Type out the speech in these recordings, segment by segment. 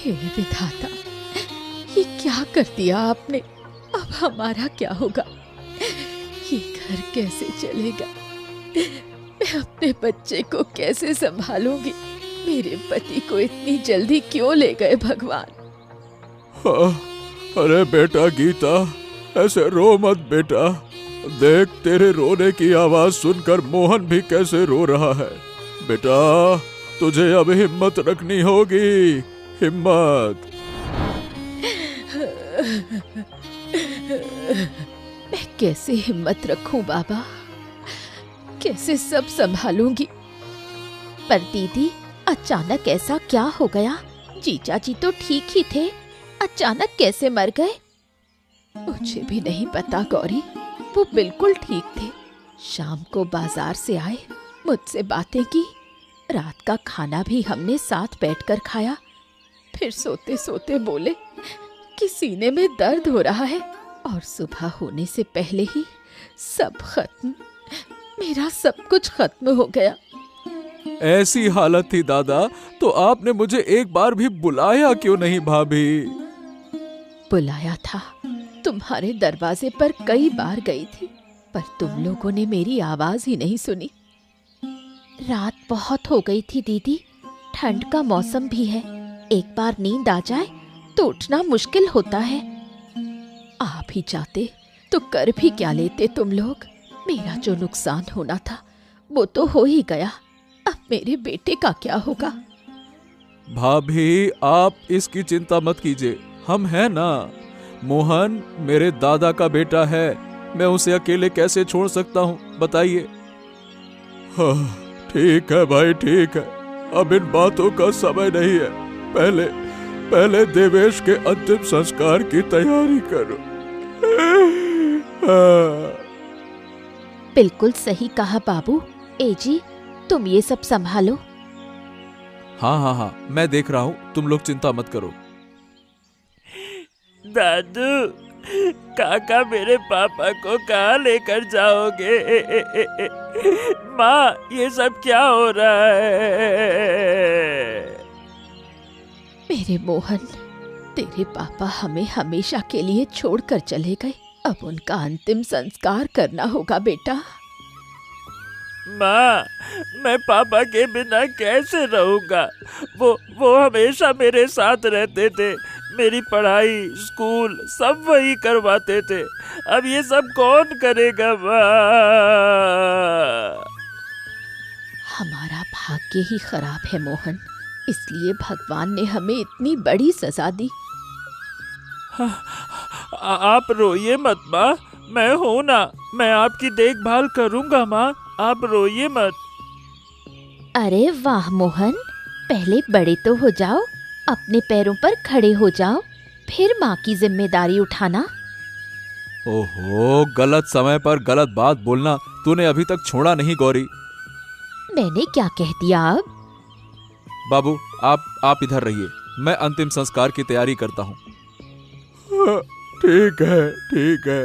हे विधाता, ये क्या कर दिया आपने? अब हमारा क्या होगा? ये घर कैसे चलेगा? मैं अपने बच्चे को कैसे संभालूंगी? मेरे पति को इतनी जल्दी क्यों ले गए भगवान? हाँ, अरे बेटा गीता, ऐसे रो मत बेटा। देख, तेरे रोने की आवाज सुनकर मोहन भी कैसे रो रहा है। बेटा, तुझे अब हिम्मत रखनी होगी, हिम्मत। मैं कैसे हिम्मत रखूं बाबा? कैसे सब संभालूंगी? पर दीदी, अचानक ऐसा क्या हो गया? जीजा जी तो ठीक ही थे, अचानक कैसे मर गए? मुझे भी नहीं पता गौरी, वो बिल्कुल ठीक थे। शाम को बाजार से आए, मुझसे बातें की, रात का खाना भी हमने साथ बैठकर खाया। फिर सोते सोते बोले कि सीने में दर्द हो रहा है, और सुबह होने से पहले ही सब खत्म, मेरा सब कुछ खत्म हो गया। ऐसी हालत थी दादा, तो आपने मुझे एक बार भी बुलाया क्यों नहीं भाभी? बुलाया था, तुम्हारे दरवाजे पर कई बार गई थी, पर तुम लोगों ने मेरी आवाज ही नहीं सुनी। रात बहुत हो गई थी दीदी, ठंड का मौसम भी है, एक बार नींद आ जाए तो उठना मुश्किल होता है। आप ही जाते तो कर भी क्या लेते तुम लोग? मेरा जो नुकसान होना था वो तो हो ही गया, अब मेरे बेटे का क्या होगा? भाभी, आप इसकी चिंता मत कीजिए, हम हैं ना। मोहन मेरे दादा का बेटा है, मैं उसे अकेले कैसे छोड़ सकता हूँ, बताइए। हाँ, ठीक है भाई, ठीक है, अब इन बातों का समय नहीं है। पहले देवेश के अंतिम संस्कार की तैयारी करो। बिल्कुल सही कहा बाबू। ए जी, तुम ये सब संभालो। हाँ, मैं देख रहा हूँ, तुम लोग चिंता मत करो। दादू, काका मेरे पापा को कहाँ लेकर जाओगे? माँ, ये सब क्या हो रहा है? मेरे मोहन, तेरे पापा हमें हमेशा के लिए छोड़कर चले गए, अब उनका अंतिम संस्कार करना होगा बेटा। माँ, मैं पापा के बिना कैसे रहूँगा? वो हमेशा मेरे साथ रहते थे, मेरी पढ़ाई, स्कूल सब वही करवाते थे। अब ये सब कौन करेगा माँ? हमारा भाग्य ही खराब है मोहन, इसलिए भगवान ने हमें इतनी बड़ी सजा दी। आप रोइए मत माँ, मैं हूँ ना, मैं आपकी देखभाल करूँगा माँ, आप रोइए मत। अरे वाह मोहन, पहले बड़े तो हो जाओ, अपने पैरों पर खड़े हो जाओ, फिर माँ की जिम्मेदारी उठाना। ओहो, गलत समय पर गलत बात बोलना तूने अभी तक छोड़ा नहीं गौरी। मैंने क्या कह दिया अब? बाबू, आप इधर रहिए, मैं अंतिम संस्कार की तैयारी करता हूँ। ठीक है, ठीक है।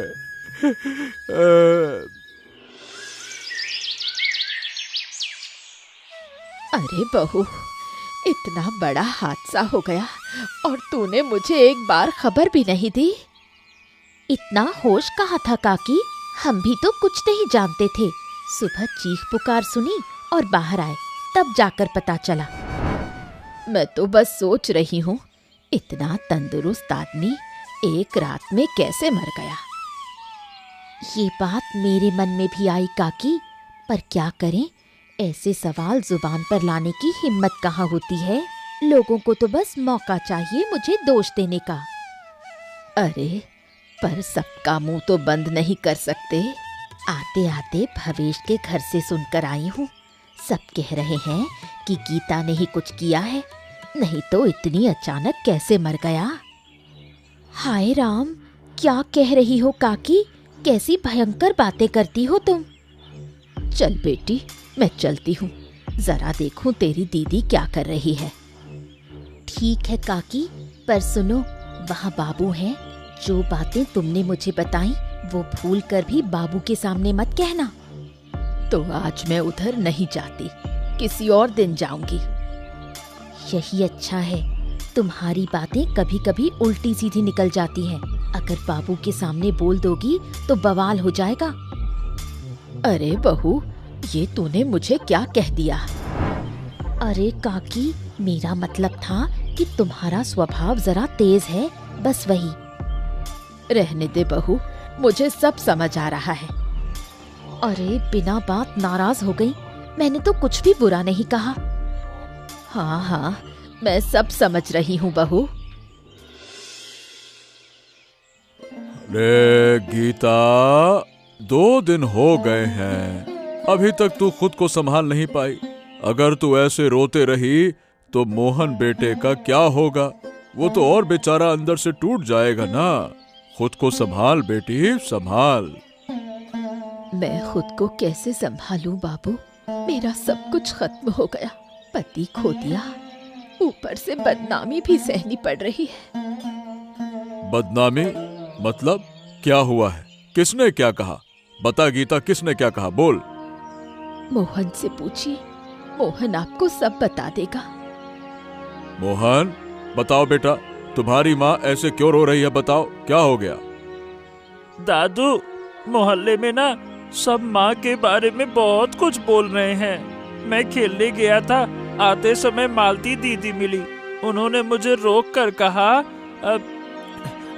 अरे बहू, इतना बड़ा हादसा हो गया और तूने मुझे एक बार खबर भी नहीं दी। इतना होश कहाँ था काकी, हम भी तो कुछ नहीं जानते थे। सुबह चीख पुकार सुनी और बाहर आए, तब जाकर पता चला। मैं तो बस सोच रही हूँ, इतना तंदुरुस्त आदमी एक रात में कैसे मर गया। ये बात मेरे मन में भी आई काकी, पर क्या करें, ऐसे सवाल जुबान पर लाने की हिम्मत कहाँ होती है। लोगों को तो बस मौका चाहिए मुझे दोष देने का। अरे, पर सबका मुंह तो बंद नहीं कर सकते। आते आते भवेश के घर से सुनकर आई हूँ, सब कह रहे हैं कि गीता ने ही कुछ किया है, नहीं तो इतनी अचानक कैसे मर गया। हाय राम, क्या कह रही हो काकी, कैसी भयंकर बातें करती हो तुम। चल बेटी, मैं चलती हूँ, जरा देखूं तेरी दीदी क्या कर रही है। ठीक है काकी, पर सुनो, वहाँ बाबू हैं, जो बातें तुमने मुझे बताई वो भूल कर भी बाबू के सामने मत कहना। तो आज मैं उधर नहीं जाती, किसी और दिन जाऊंगी। यही अच्छा है, तुम्हारी बातें कभी कभी उल्टी सीधी निकल जाती हैं। अगर बाबू के सामने बोल दोगी तो बवाल हो जाएगा। अरे बहू, ये तूने मुझे क्या कह दिया? अरे काकी, मेरा मतलब था कि तुम्हारा स्वभाव जरा तेज है, बस वही। रहने दे बहू, मुझे सब समझ आ रहा है। अरे बिना बात नाराज हो गई, मैंने तो कुछ भी बुरा नहीं कहा। हाँ हाँ, मैं सब समझ रही हूँ बहू। रे गीता, 2 दिन हो गए हैं, अभी तक तू खुद को संभाल नहीं पाई। अगर तू ऐसे रोते रही तो मोहन बेटे का क्या होगा? वो तो और बेचारा अंदर से टूट जाएगा ना। खुद को संभाल बेटी, संभाल। मैं खुद को कैसे संभालूं बाबू? मेरा सब कुछ खत्म हो गया, पति खो दिया, ऊपर से बदनामी भी सहनी पड़ रही है। बदनामी मतलब क्या हुआ है? किसने क्या कहा? बता गीता, किसने क्या कहा? बोल। मोहन से पूछिए, मोहन आपको सब बता देगा। मोहन, बताओ बेटा, तुम्हारी माँ ऐसे क्यों रो रही है? बताओ, क्या हो गया? दादू, मोहल्ले में ना सब माँ के बारे में बहुत कुछ बोल रहे हैं। मैं खेलने गया था, आते समय मालती दीदी मिली। उन्होंने मुझे रोक कर कहा,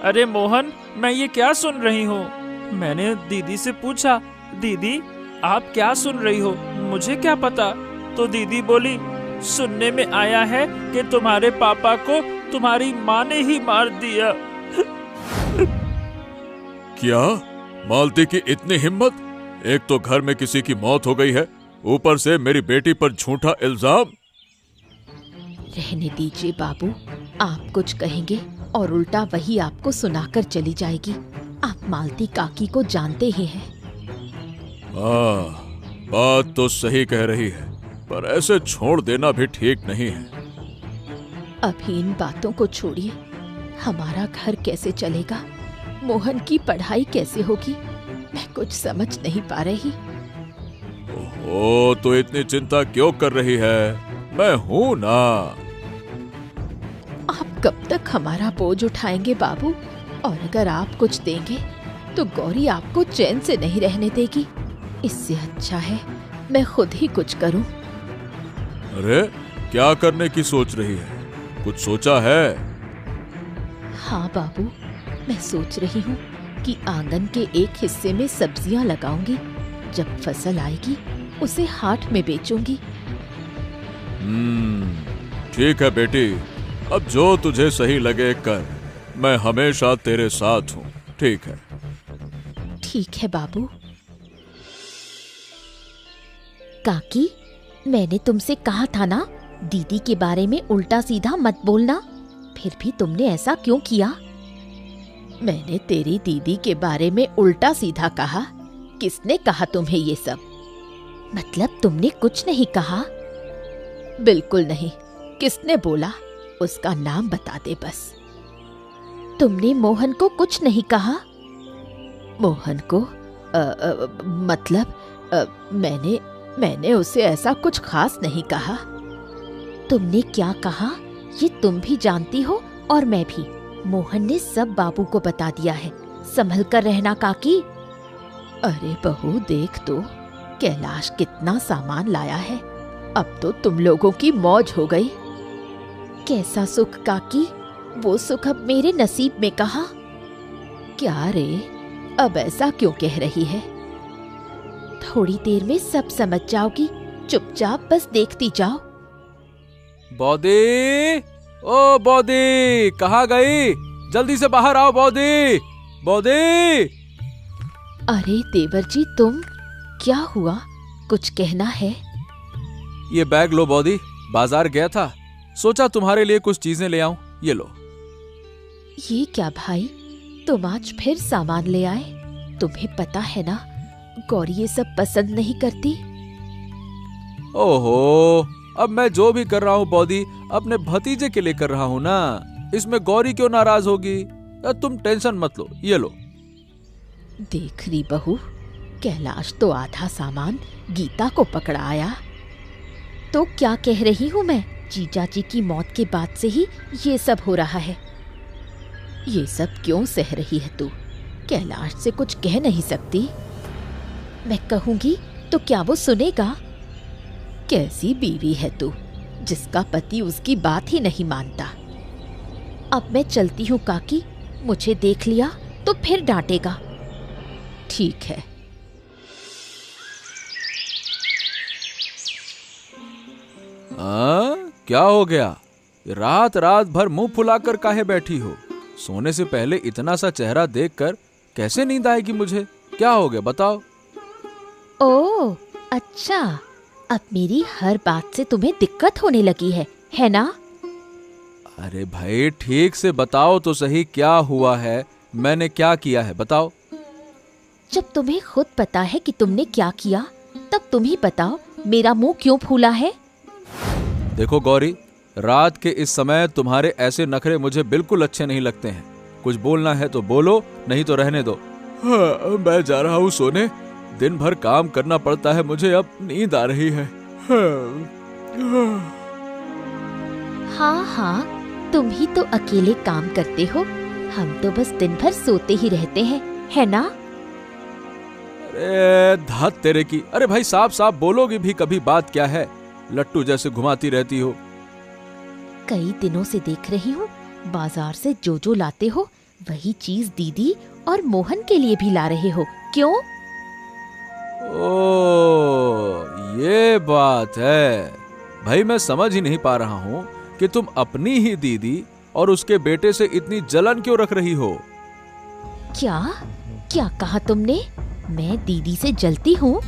अरे मोहन, मैं ये क्या सुन रही हूँ? मैंने दीदी से पूछा, दीदी आप क्या सुन रही हो, मुझे क्या पता? तो दीदी बोली, सुनने में आया है कि तुम्हारे पापा को तुम्हारी माँ ने ही मार दिया। क्या? मालती की इतनी हिम्मत? एक तो घर में किसी की मौत हो गई है, ऊपर से मेरी बेटी पर झूठा इल्जाम। रहने दीजिए बाबू, आप कुछ कहेंगे और उल्टा वही आपको सुनाकर चली जाएगी। आप मालती काकी को जानते ही हैं। हाँ, बात तो सही कह रही है, पर ऐसे छोड़ देना भी ठीक नहीं है। अभी इन बातों को छोड़िए। हमारा घर कैसे चलेगा? मोहन की पढ़ाई कैसे होगी? मैं कुछ समझ नहीं पा रही। ओहो, तो इतनी चिंता क्यों कर रही है? मैं हूं ना। आप कब तक हमारा बोझ उठाएंगे बाबू? और अगर आप कुछ देंगे तो गौरी आपको चैन से नहीं रहने देगी। इससे अच्छा है मैं खुद ही कुछ करूं। अरे, क्या करने की सोच रही है? कुछ सोचा है? हाँ बाबू, मैं सोच रही हूँ कि आंगन के एक हिस्से में सब्जियां लगाऊंगी। जब फसल आएगी उसे हाट में बेचूंगी। ठीक है बेटी, अब जो तुझे सही लगे कर। मैं हमेशा तेरे साथ हूँ, ठीक है? ठीक है बाबू। काकी, मैंने तुमसे कहा था ना, दीदी के बारे में उल्टा सीधा मत बोलना। फिर भी तुमने ऐसा क्यों किया? मैंने तेरी दीदी के बारे में उल्टा सीधा कहा? किसने कहा तुम्हें ये सब? मतलब तुमने कुछ नहीं कहा? बिल्कुल नहीं। किसने बोला? उसका नाम बता दे बस। तुमने मोहन को कुछ नहीं कहा? मोहन को मतलब मैंने उसे ऐसा कुछ खास नहीं कहा। तुमने क्या कहा ये तुम भी जानती हो और मैं भी। मोहन ने सब बाबू को बता दिया है। संभल कर रहना काकी। अरे बहू, देख तो कैलाश कितना सामान लाया है। अब तो तुम लोगों की मौज हो गई। कैसा सुख काकी? वो सुख अब मेरे नसीब में कहा। क्या रे, अब ऐसा क्यों कह रही है? थोड़ी देर में सब समझ जाओगी। चुपचाप बस देखती जाओ। बौदी, ओ बौदी, कहाँ गई? जल्दी से बाहर आओ बौदी। बौदी! अरे देवर जी, तुम? क्या हुआ? कुछ कहना है? ये बैग लो बौदी, बाजार गया था, सोचा तुम्हारे लिए कुछ चीजें ले आऊं। ये लो। ये क्या भाई, तुम आज फिर सामान ले आए? तुम्हें पता है ना गौरी ये सब पसंद नहीं करती। ओहो, अब मैं जो भी कर रहा हूँ बौदी अपने भतीजे के लिए कर रहा हूँ ना। इसमें गौरी क्यों नाराज होगी? तुम टेंशन मत लो, ये लो। देख रही बहू, कैलाश तो आधा सामान गीता को पकड़ा आया। तो क्या कह रही हूँ मैं? जीजा जी की मौत के बाद से ही ये सब हो रहा है। ये सब क्यों सह रही है तू? कैलाश से कुछ कह नहीं सकती? मैं कहूंगी तो क्या वो सुनेगा? कैसी बीवी है तू जिसका पति उसकी बात ही नहीं मानता? अब मैं चलती हूँ काकी, मुझे देख लिया तो फिर डांटेगा। ठीक है। क्या हो गया? रात रात भर मुंह फुलाकर काहे बैठी हो? सोने से पहले इतना सा चेहरा देखकर कैसे नींद आएगी मुझे? क्या हो गया बताओ। ओह अच्छा, अब मेरी हर बात से तुम्हें दिक्कत होने लगी है ना? अरे भाई ठीक से बताओ तो सही, क्या हुआ है? मैंने क्या किया है बताओ। जब तुम्हें खुद पता है कि तुमने क्या किया, तब तुम ही बताओ मेरा मुंह क्यों फूला है? देखो गौरी, रात के इस समय तुम्हारे ऐसे नखरे मुझे बिल्कुल अच्छे नहीं लगते हैं। कुछ बोलना है तो बोलो, नहीं तो रहने दो। हाँ, मैं जा रहा हूँ सोने। दिन भर काम करना पड़ता है मुझे, अब नींद आ रही है। हाँ, तुम ही तो अकेले काम करते हो, हम तो बस दिन भर सोते ही रहते हैं, है ना? अरे धात तेरे की। अरे भाई साफ साफ बोलोगी भी कभी, बात क्या है? लट्टू जैसे घुमाती रहती हो। कई दिनों से देख रही हूँ, बाजार से जो जो लाते हो वही चीज दीदी और मोहन के लिए भी ला रहे हो, क्यों? ओ ये बात है। भाई मैं समझ ही नहीं पा रहा हूँ कि तुम अपनी ही दीदी और उसके बेटे से इतनी जलन क्यों रख रही हो। क्या कहा तुमने? मैं दीदी से जलती हूँ?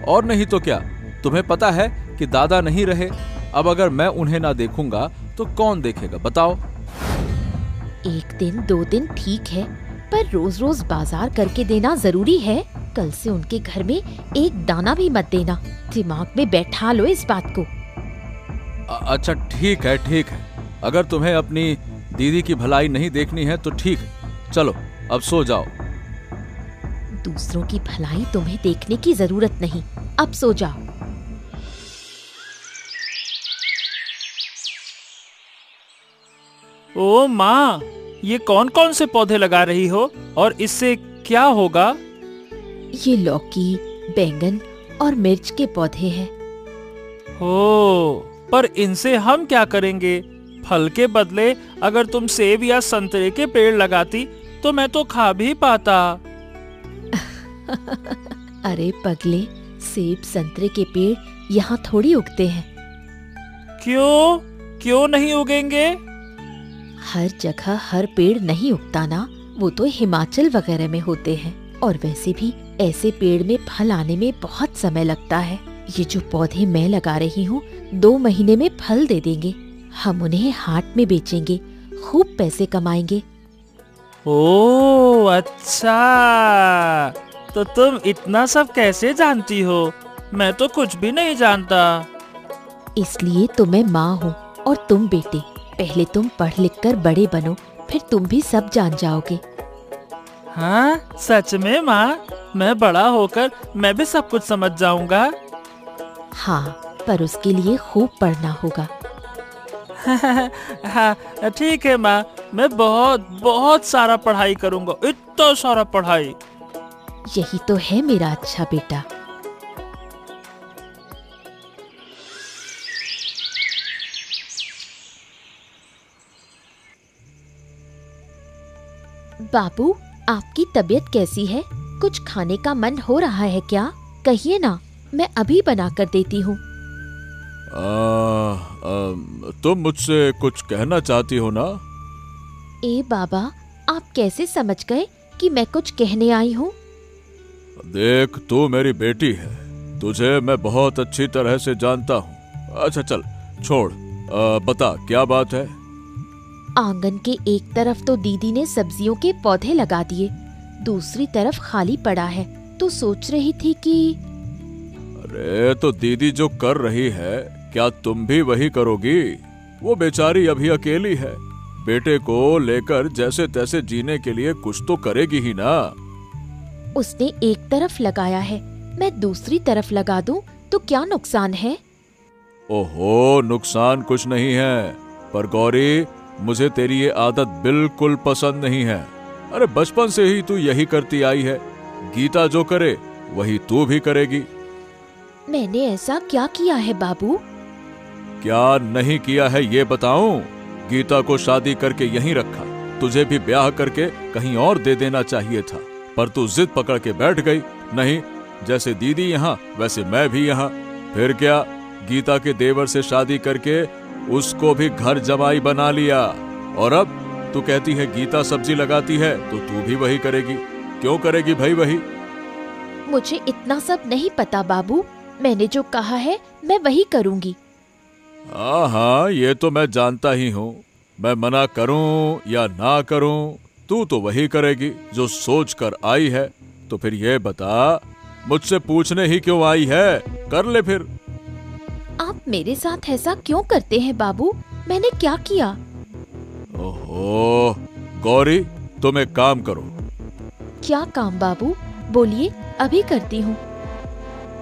और नहीं तो क्या। तुम्हें पता है कि दादा नहीं रहे, अब अगर मैं उन्हें ना देखूंगा तो कौन देखेगा बताओ। एक दिन 2 दिन ठीक है, पर रोज रोज बाजार करके देना जरूरी है? कल से उनके घर में एक दाना भी मत देना। दिमाग में बैठा लो इस बात को। अच्छा ठीक है। अगर तुम्हें अपनी दीदी की भलाई नहीं देखनी है तो ठीक है, चलो अब सो जाओ। दूसरों की भलाई तुम्हें देखने की जरूरत नहीं, अब सो जाओ। ओ माँ, ये कौन कौन से पौधे लगा रही हो और इससे क्या होगा? ये लौकी, बैंगन और मिर्च के पौधे हैं। हो, पर इनसे हम क्या करेंगे? फल के बदले अगर तुम सेब या संतरे के पेड़ लगाती तो मैं तो खा भी पाता। अरे पगले, सेब संतरे के पेड़ यहाँ थोड़ी उगते हैं। क्यों नहीं उगेंगे? हर जगह हर पेड़ नहीं उगता ना, वो तो हिमाचल वगैरह में होते हैं। और वैसे भी ऐसे पेड़ में फल आने में बहुत समय लगता है। ये जो पौधे मैं लगा रही हूँ 2 महीने में फल दे देंगे। हम उन्हें हाट में बेचेंगे, खूब पैसे कमाएंगे। ओह अच्छा, तो तुम इतना सब कैसे जानती हो? मैं तो कुछ भी नहीं जानता। इसलिए तो मैं माँ हूँ और तुम बेटे। पहले तुम पढ़ लिख कर बड़े बनो, फिर तुम भी सब जान जाओगे। हाँ सच में माँ, मैं बड़ा होकर मैं भी सब कुछ समझ जाऊंगा। हाँ, पर उसके लिए खूब पढ़ना होगा। हाँ ठीक है माँ, मैं बहुत सारा पढ़ाई करूंगा, इतना सारा पढ़ाई। यही तो है मेरा अच्छा बेटा। बाबू, आपकी तबीयत कैसी है? कुछ खाने का मन हो रहा है क्या? कहिए ना, मैं अभी बना कर देती हूँ। तुम मुझसे कुछ कहना चाहती हो ना? ए बाबा, आप कैसे समझ गए कि मैं कुछ कहने आई हूँ? देख, तू मेरी बेटी है, तुझे मैं बहुत अच्छी तरह से जानता हूँ। अच्छा चल छोड़, बता क्या बात है? आंगन के एक तरफ तो दीदी ने सब्जियों के पौधे लगा दिए, दूसरी तरफ खाली पड़ा है, तो सोच रही थी कि अरे तो दीदी जो कर रही है क्या तुम भी वही करोगी? वो बेचारी अभी अकेली है, बेटे को लेकर जैसे तैसे जीने के लिए कुछ तो करेगी ही ना। उसने एक तरफ लगाया है, मैं दूसरी तरफ लगा दूं तो क्या नुकसान है? ओहो, नुकसान कुछ नहीं है, पर गौरी मुझे तेरी ये आदत बिल्कुल पसंद नहीं है। अरे बचपन से ही तू यही करती आई है, गीता जो करे वही तू भी करेगी। मैंने ऐसा क्या किया है बाबू? क्या नहीं किया है ये बताऊं? गीता को शादी करके यहीं रखा, तुझे भी ब्याह करके कहीं और दे देना चाहिए था, पर तू जिद पकड़ के बैठ गई। नहीं, जैसे दीदी यहाँ वैसे मैं भी यहाँ। फिर क्या, गीता के देवर से शादी करके उसको भी घर जमाई बना लिया, और अब तू कहती है गीता सब्जी लगाती है तो तू भी वही करेगी। क्यों करेगी भाई वही? मुझे इतना सब नहीं पता बाबू, मैंने जो कहा है मैं वही करूंगी। हाँ, ये तो मैं जानता ही हूँ। मैं मना करूँ या ना करूँ, तू तो वही करेगी जो सोच कर आई है। तो फिर ये बता, मुझसे पूछने ही क्यों आई है? कर ले फिर। आप मेरे साथ ऐसा क्यों करते हैं बाबू? मैंने क्या किया? ओहो गौरी, तुम एक काम करो। क्या काम बाबू? बोलिए, अभी करती हूँ।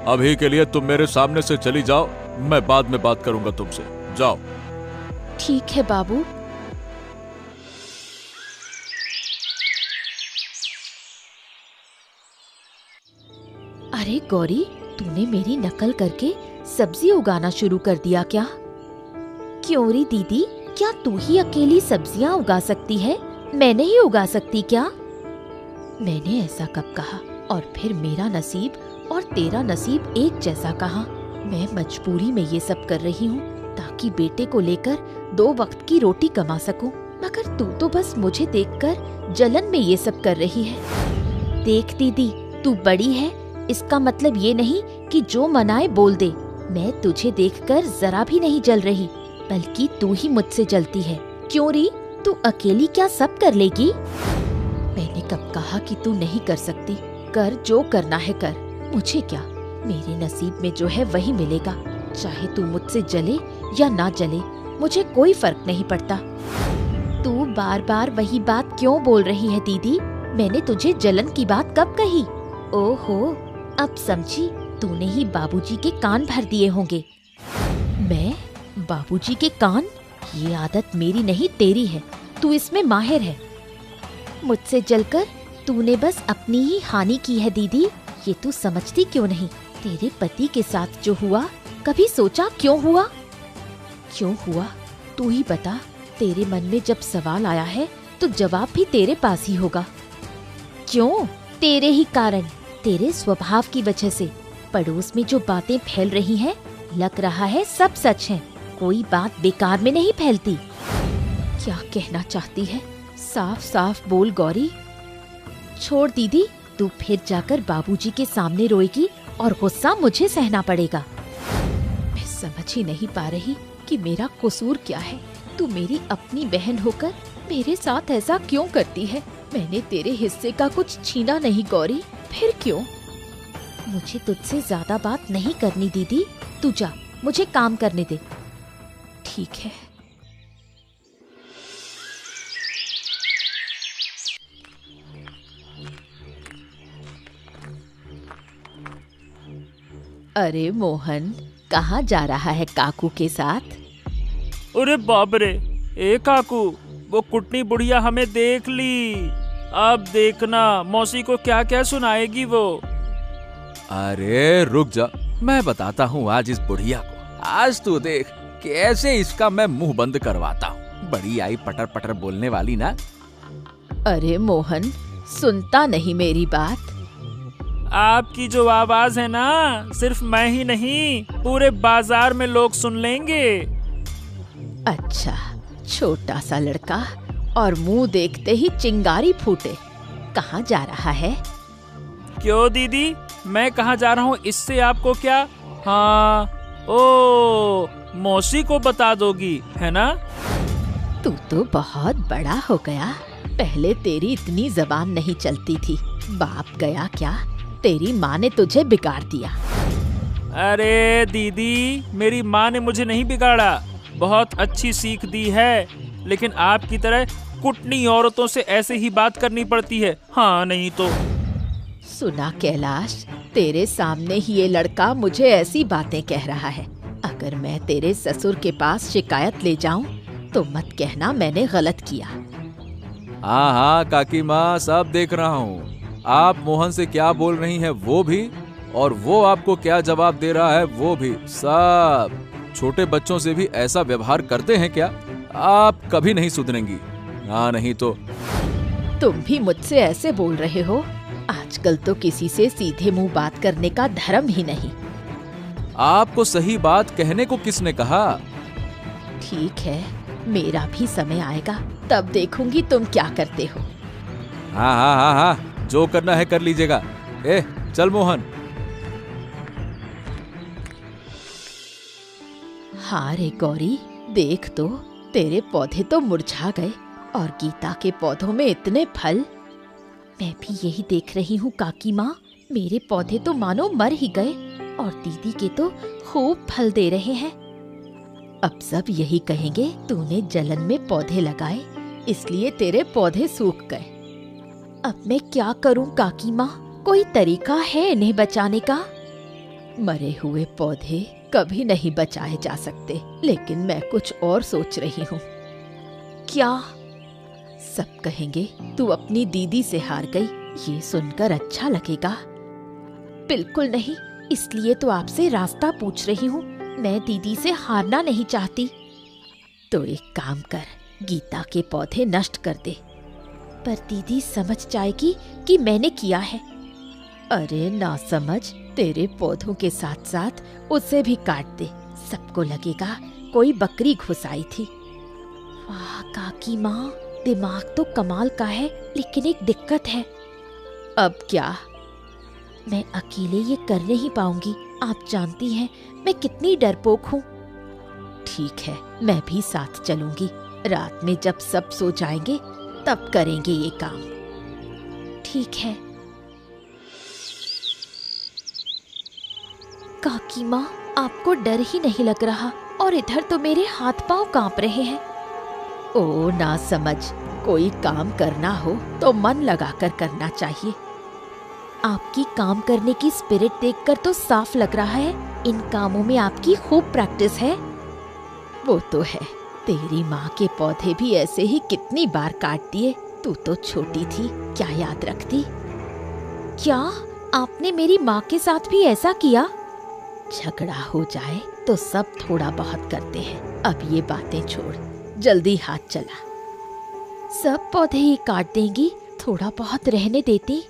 अभी के लिए तुम मेरे सामने से चली जाओ, मैं बाद में बात करूंगा तुमसे। जाओ। ठीक है बाबू। अरे गौरी, तूने मेरी नकल करके सब्जी उगाना शुरू कर दिया क्या? क्यों री दीदी, क्या तू ही अकेली सब्जियां उगा सकती है? मैं नहीं उगा सकती क्या? मैंने ऐसा कब कहा? और फिर मेरा नसीब और तेरा नसीब एक जैसा कहा। मैं मजबूरी में ये सब कर रही हूँ ताकि बेटे को लेकर 2 वक्त की रोटी कमा सकूं, मगर तू तो बस मुझे देखकर जलन में ये सब कर रही है। देख दीदी, तू बड़ी है, इसका मतलब ये नहीं कि जो मनाए बोल दे। मैं तुझे देखकर जरा भी नहीं जल रही, बल्कि तू ही मुझसे जलती है। क्यों री, तू अकेली क्या सब कर लेगी? मैंने कब कहा कि तू नहीं कर सकती? कर, जो करना है कर, मुझे क्या। मेरे नसीब में जो है वही मिलेगा, चाहे तू मुझसे जले या ना जले, मुझे कोई फर्क नहीं पड़ता। तू बार बार वही बात क्यों बोल रही है दीदी? मैंने तुझे जलन की बात कब कही? ओहो, अब समझी, तूने ही बाबूजी के कान भर दिए होंगे। मैं? बाबूजी के कान? ये आदत मेरी नहीं तेरी है, तू इसमें माहिर है। मुझसे जलकर तूने बस अपनी ही हानि की है दीदी, ये तू समझती क्यों नहीं? तेरे पति के साथ जो हुआ, कभी सोचा क्यों हुआ? क्यों हुआ तू ही बता। तेरे मन में जब सवाल आया है तो जवाब भी तेरे पास ही होगा। क्यों? तेरे ही कारण, तेरे स्वभाव की वजह से। पड़ोस में जो बातें फैल रही हैं, लग रहा है सब सच है, कोई बात बेकार में नहीं फैलती। क्या कहना चाहती है? साफ साफ बोल गौरी। छोड़ दीदी, तू फिर जाकर बाबूजी के सामने रोएगी और गुस्सा मुझे सहना पड़ेगा। मैं समझ ही नहीं पा रही कि मेरा कसूर क्या है। तू मेरी अपनी बहन होकर मेरे साथ ऐसा क्यों करती है? मैंने तेरे हिस्से का कुछ छीना नहीं गौरी, फिर क्यों? मुझे तुझसे ज्यादा बात नहीं करनी दीदी, तू जा, मुझे काम करने दे। ठीक है। अरे मोहन, कहाँ जा रहा है काकू के साथ? अरे बाप रे, ए काकू, वो कुटनी बुढ़िया हमें देख ली। अब देखना मौसी को क्या क्या सुनाएगी वो। अरे रुक जा, मैं बताता हूँ आज इस बुढ़िया को। आज तू देख कैसे इसका मैं मुंह बंद करवाता हूँ। बड़ी आई पटर पटर बोलने वाली ना। अरे मोहन, सुनता नहीं मेरी बात? आपकी जो आवाज है ना, सिर्फ मैं ही नहीं, पूरे बाजार में लोग सुन लेंगे। अच्छा, छोटा सा लड़का और मुंह देखते ही चिंगारी फूटे। कहाँ जा रहा है? क्यों दीदी, मैं कहाँ जा रहा हूँ इससे आपको क्या? हाँ, ओ मौसी को बता दोगी, है ना? तू तो बहुत बड़ा हो गया। पहले तेरी इतनी जबान नहीं चलती थी। बाप गया क्या, तेरी माँ ने तुझे बिगाड़ दिया। अरे दीदी, मेरी माँ ने मुझे नहीं बिगाड़ा, बहुत अच्छी सीख दी है। लेकिन आपकी तरह कुटनी औरतों से ऐसे ही बात करनी पड़ती है, हाँ नहीं तो। सुना कैलाश, तेरे सामने ही ये लड़का मुझे ऐसी बातें कह रहा है। अगर मैं तेरे ससुर के पास शिकायत ले जाऊं तो मत कहना मैंने गलत किया। हाँ हाँ काकी माँ, सब देख रहा हूँ। आप मोहन से क्या बोल रही हैं वो भी, और वो आपको क्या जवाब दे रहा है वो भी, सब। छोटे बच्चों से भी ऐसा व्यवहार करते हैं क्या? आप कभी नहीं सुधरेंगी। हाँ नहीं तो। तुम भी मुझसे ऐसे बोल रहे हो? आजकल तो किसी से सीधे मुंह बात करने का धर्म ही नहीं। आपको सही बात कहने को किसने कहा? ठीक है, मेरा भी समय आएगा, तब देखूंगी तुम क्या करते हो। हाँ हाँ हाँ हाँ, जो करना है कर लीजिएगा। चल मोहन। हाँ रे गौरी, देख तो तेरे पौधे तो मुरझा गए और गीता के पौधों में इतने फल। मैं भी यही देख रही हूँ काकी माँ, मेरे पौधे तो मानो मर ही गए और दीदी के तो खूब फल दे रहे हैं। अब सब यही कहेंगे तूने जलन में पौधे लगाए इसलिए तेरे पौधे सूख गए। अब मैं क्या करूं काकी माँ, कोई तरीका है इन्हें बचाने का? मरे हुए पौधे कभी नहीं बचाए जा सकते, लेकिन मैं कुछ और सोच रही हूँ। क्या? सब कहेंगे तू अपनी दीदी से हार गई, ये सुनकर अच्छा लगेगा? बिल्कुल नहीं, इसलिए तो आपसे रास्ता पूछ रही हूँ। मैं दीदी से हारना नहीं चाहती। तो एक काम कर, गीता के पौधे नष्ट कर दे। पर दीदी समझ जाएगी कि मैंने किया है। अरे ना समझ, तेरे पौधों के साथ साथ उसे भी काट दे, सबको लगेगा कोई बकरी घुस आई थी। वाह काकी माँ, दिमाग तो कमाल का है, लेकिन एक दिक्कत है। अब क्या? मैं अकेले ये कर नहीं पाऊंगी, आप जानती हैं मैं कितनी डरपोक हूँ। ठीक है, मैं भी साथ चलूंगी। रात में जब सब सो जाएंगे तब करेंगे ये काम। ठीक है। काकी माँ, आपको डर ही नहीं लग रहा और इधर तो मेरे हाथ पांव कांप रहे हैं। ओ ना समझ, कोई काम करना हो तो मन लगाकर करना चाहिए। आपकी काम करने की स्पिरिट देखकर तो साफ लग रहा है इन कामों में आपकी खूब प्रैक्टिस है। वो तो है, तेरी माँ के पौधे भी ऐसे ही कितनी बार काट दिए। तू तो छोटी थी, क्या याद रखती? क्या आपने मेरी माँ के साथ भी ऐसा किया? झगड़ा हो जाए तो सब थोड़ा बहुत करते हैं। अब ये बातें छोड़, जल्दी हाथ चला। सब पौधे ही काट देंगी, थोड़ा बहुत रहने देती?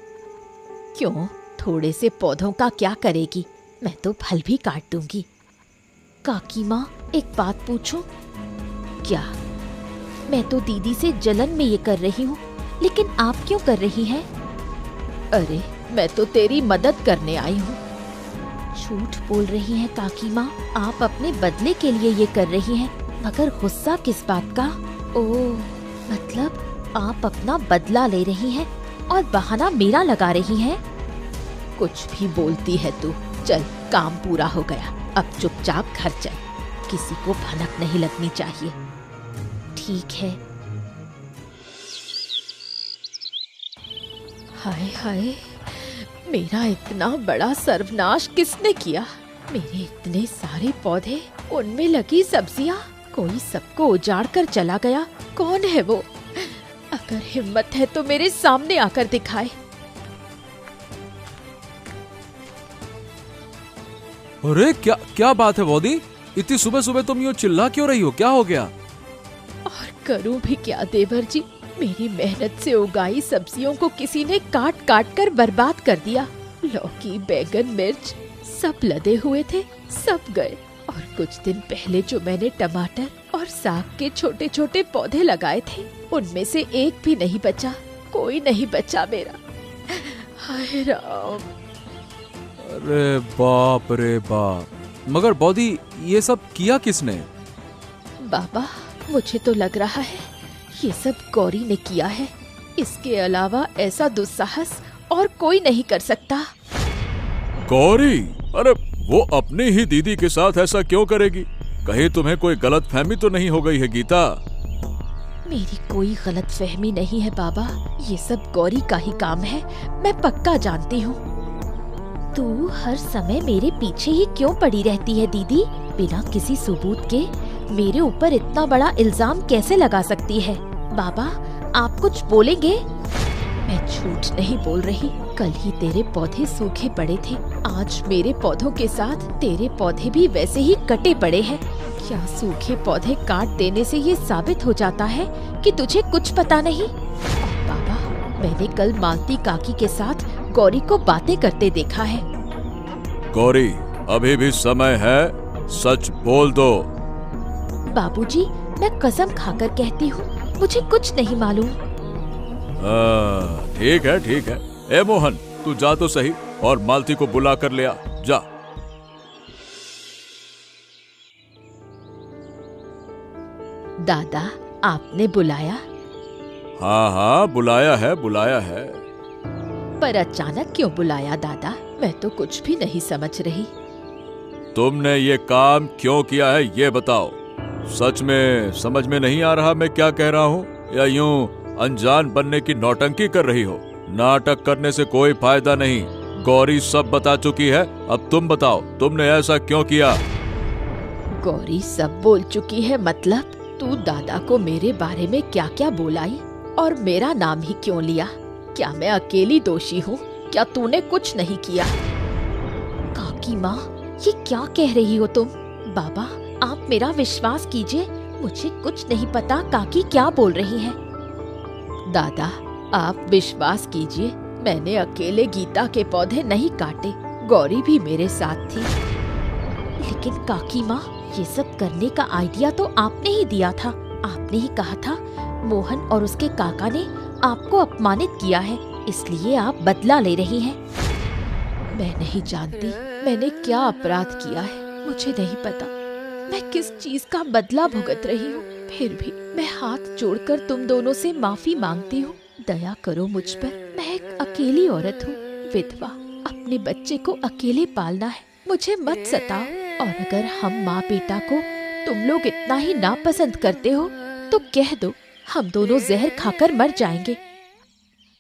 क्यों, थोड़े से पौधों का क्या करेगी? मैं तो फल भी काट दूंगी। काकी माँ, एक बात पूछूं? क्या? मैं तो दीदी से जलन में ये कर रही हूँ, लेकिन आप क्यों कर रही हैं? अरे मैं तो तेरी मदद करने आई हूँ। झूठ बोल रही हैं काकी माँ, आप अपने बदले के लिए ये कर रही हैं, मगर गुस्सा किस बात का? ओह, मतलब आप अपना बदला ले रही हैं और बहाना मेरा लगा रही हैं। कुछ भी बोलती है तू। चल, काम पूरा हो गया, अब चुपचाप घर चल, किसी को भनक नहीं लगनी चाहिए। ठीक है। हाय हाय, मेरा इतना बड़ा सर्वनाश किसने किया? मेरे इतने सारे पौधे, उनमें लगी सब्जियां, कोई सबको उजाड़ कर चला गया। कौन है वो? अगर हिम्मत है तो मेरे सामने आकर दिखाए। अरे क्या क्या बात है बॉदी, इतनी सुबह सुबह तुम यूं चिल्ला क्यों रही हो? क्या हो गया? और करूं भी क्या देवर जी, मेरी मेहनत से उगाई सब्जियों को किसी ने काट काट कर बर्बाद कर दिया। लौकी, बैगन, मिर्च सब लदे हुए थे, सब गए। और कुछ दिन पहले जो मैंने टमाटर और साग के छोटे छोटे पौधे लगाए थे, उनमें से एक भी नहीं बचा, कोई नहीं बचा मेरा। हाय राम। अरे बाप रे बाप, मगर बॉदी ये सब किया किसने? बाबा, मुझे तो लग रहा है ये सब गौरी ने किया है। इसके अलावा ऐसा दुस्साहस और कोई नहीं कर सकता। गौरी? अरे वो अपनी ही दीदी के साथ ऐसा क्यों करेगी? कहीं तुम्हें कोई गलत फहमी तो नहीं हो गई है गीता? मेरी कोई गलत फहमी नहीं है बाबा, ये सब गौरी का ही काम है, मैं पक्का जानती हूँ। तू हर समय मेरे पीछे ही क्यों पड़ी रहती है दीदी? बिना किसी सबूत के मेरे ऊपर इतना बड़ा इल्जाम कैसे लगा सकती है? बाबा, आप कुछ बोलेंगे? मैं झूठ नहीं बोल रही। कल ही तेरे पौधे सूखे पड़े थे, आज मेरे पौधों के साथ तेरे पौधे भी वैसे ही कटे पड़े हैं। क्या सूखे पौधे काट देने से ये साबित हो जाता है कि तुझे कुछ पता नहीं? और बाबा, मैंने कल मालती काकी के साथ गौरी को बातें करते देखा है। गौरी, अभी भी समय है, सच बोल दो। बाबूजी, मैं कसम खाकर कहती हूँ, मुझे कुछ नहीं मालूम। ठीक है ठीक है। ए मोहन, तू जा तो सही और मालती को बुला कर ले आ, जा। दादा, आपने बुलाया? हाँ हाँ, बुलाया है बुलाया है। पर अचानक क्यों बुलाया दादा? मैं तो कुछ भी नहीं समझ रही। तुमने ये काम क्यों किया है ये बताओ। सच में समझ में नहीं आ रहा मैं क्या कह रहा हूँ, या यूं अनजान बनने की नौटंकी कर रही हो? नाटक करने से कोई फायदा नहीं। गौरी सब बता चुकी है, अब तुम बताओ तुमने ऐसा क्यों किया? गौरी सब बोल चुकी है मतलब? तू दादा को मेरे बारे में क्या क्या बोलाई और मेरा नाम ही क्यों लिया? क्या मैं अकेली दोषी हूँ? क्या तूने कुछ नहीं किया? काकी माँ, ये क्या कह रही हो तुम? बाबा, आप मेरा विश्वास कीजिए, मुझे कुछ नहीं पता काकी क्या बोल रही हैं। दादा, आप विश्वास कीजिए, मैंने अकेले गीता के पौधे नहीं काटे, गौरी भी मेरे साथ थी। लेकिन काकी माँ, ये सब करने का आइडिया तो आपने ही दिया था। आपने ही कहा था मोहन और उसके काका ने आपको अपमानित किया है, इसलिए आप बदला ले रही हैं। मैं नहीं जानती मैंने क्या अपराध किया है, मुझे नहीं पता मैं किस चीज का बदला भुगत रही हूँ। फिर भी मैं हाथ जोड़कर तुम दोनों से माफी मांगती हूँ। दया करो मुझ पर, मैं एक अकेली औरत हूँ, विधवा। अपने बच्चे को अकेले पालना है, मुझे मत सताओ। और अगर हम माँ बेटा को तुम लोग इतना ही नापसंद करते हो तो कह दो, हम दोनों जहर खाकर मर जाएंगे।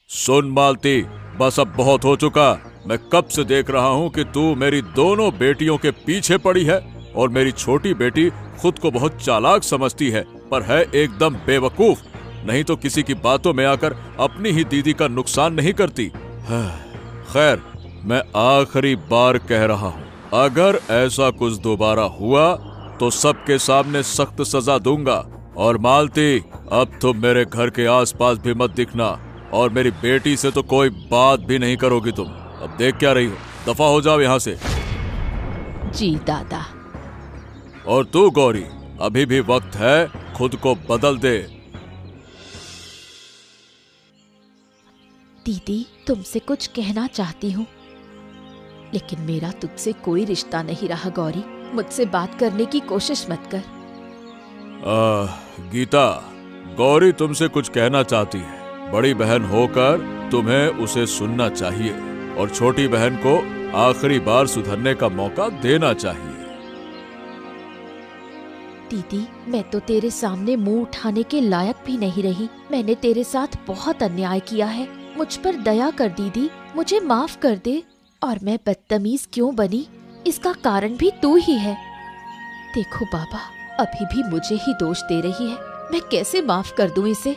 सुन मालती, बस अब बहुत हो चुका। मैं कब से देख रहा हूँ कि तू मेरी दोनों बेटियों के पीछे पड़ी है, और मेरी छोटी बेटी खुद को बहुत चालाक समझती है पर है एकदम बेवकूफ। नहीं तो किसी की बातों में आकर अपनी ही दीदी का नुकसान नहीं करती। खैर, मैं आखिरी बार कह रहा हूँ, अगर ऐसा कुछ दोबारा हुआ तो सबके सामने सख्त सजा दूंगा। और मालती, अब तुम मेरे घर के आसपास भी मत दिखना, और मेरी बेटी से तो कोई बात भी नहीं करोगी तुम। अब देख क्या रही हो, दफा हो जाओ यहाँ से। जी दादा। और तू गौरी, अभी भी वक्त है, खुद को बदल दे। दीदी, तुमसे कुछ कहना चाहती हूँ। लेकिन मेरा तुझसे कोई रिश्ता नहीं रहा गौरी, मुझसे बात करने की कोशिश मत कर। गीता, गौरी तुमसे कुछ कहना चाहती है। बड़ी बहन होकर तुम्हें उसे सुनना चाहिए और छोटी बहन को आखिरी बार सुधरने का मौका देना चाहिए। दीदी, मैं तो तेरे सामने मुंह उठाने के लायक भी नहीं रही। मैंने तेरे साथ बहुत अन्याय किया है, मुझ पर दया कर दीदी, मुझे माफ कर दे। और मैं बदतमीज क्यों बनी, इसका कारण भी तू ही है। देखो बाबा, अभी भी मुझे ही दोष दे रही है, मैं कैसे माफ कर दूं इसे?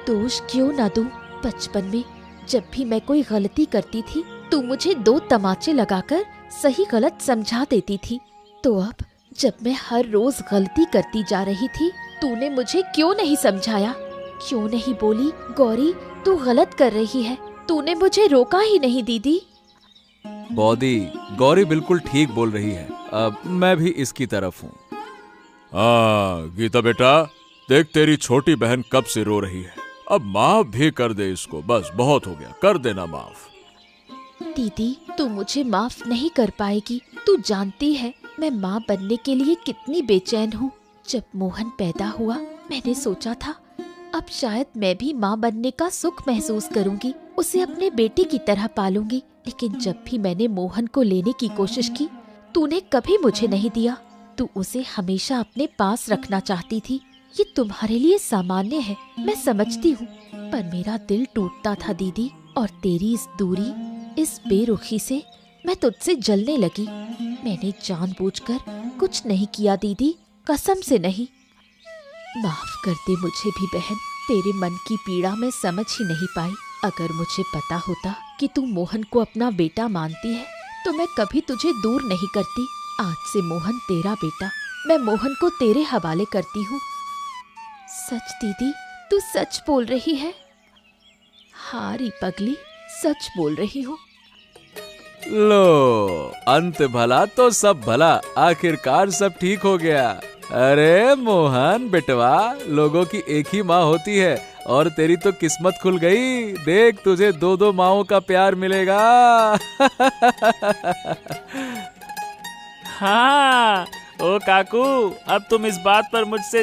दोष क्यों ना दूं? बचपन में जब भी मैं कोई गलती करती थी, तू मुझे 2 तमाचे लगाकर सही गलत समझा देती थी। तो अब जब मैं हर रोज गलती करती जा रही थी, तूने मुझे क्यों नहीं समझाया? क्यों नहीं बोली गौरी तू गलत कर रही है? तूने मुझे रोका ही नहीं दीदी। बॉदी, गौरी बिल्कुल ठीक बोल रही है, अब मैं भी इसकी तरफ हूँ। गीता बेटा, देख तेरी छोटी बहन कब से रो रही है, अब माफ भी कर दे इसको, बस बहुत हो गया, कर देना माफ। दीदी, तू मुझे माफ नहीं कर पाएगी। तू जानती है मैं माँ बनने के लिए कितनी बेचैन हूँ। जब मोहन पैदा हुआ, मैंने सोचा था अब शायद मैं भी माँ बनने का सुख महसूस करूंगी, उसे अपने बेटे की तरह पालूंगी। लेकिन जब भी मैंने मोहन को लेने की कोशिश की, तूने कभी मुझे नहीं दिया। तू उसे हमेशा अपने पास रखना चाहती थी। ये तुम्हारे लिए सामान्य है, मैं समझती हूँ, पर मेरा दिल टूटता था दीदी। और तेरी इस दूरी, इस बेरुखी से मैं तुझसे जलने लगी। मैंने जानबूझकर कुछ नहीं किया दीदी, कसम से नहीं। माफ कर दे मुझे भी बहन, तेरे मन की पीड़ा मैं समझ ही नहीं पाई। अगर मुझे पता होता कि तू मोहन को अपना बेटा मानती है तो मैं कभी तुझे दूर नहीं करती। आज से मोहन तेरा बेटा, मैं मोहन को तेरे हवाले करती हूँ। सच दीदी, तू सच बोल रही है? हाँ री पगली, सच बोल रही हूँ। लो, अंत भला तो सब भला, आखिरकार सब ठीक हो गया। अरे मोहन बेटवा, लोगों की एक ही माँ होती है और तेरी तो किस्मत खुल गई। देख, तुझे 2-2 माँओं का प्यार मिलेगा। हाँ, ओ काकू, अब तुम इस बात पर मुझसे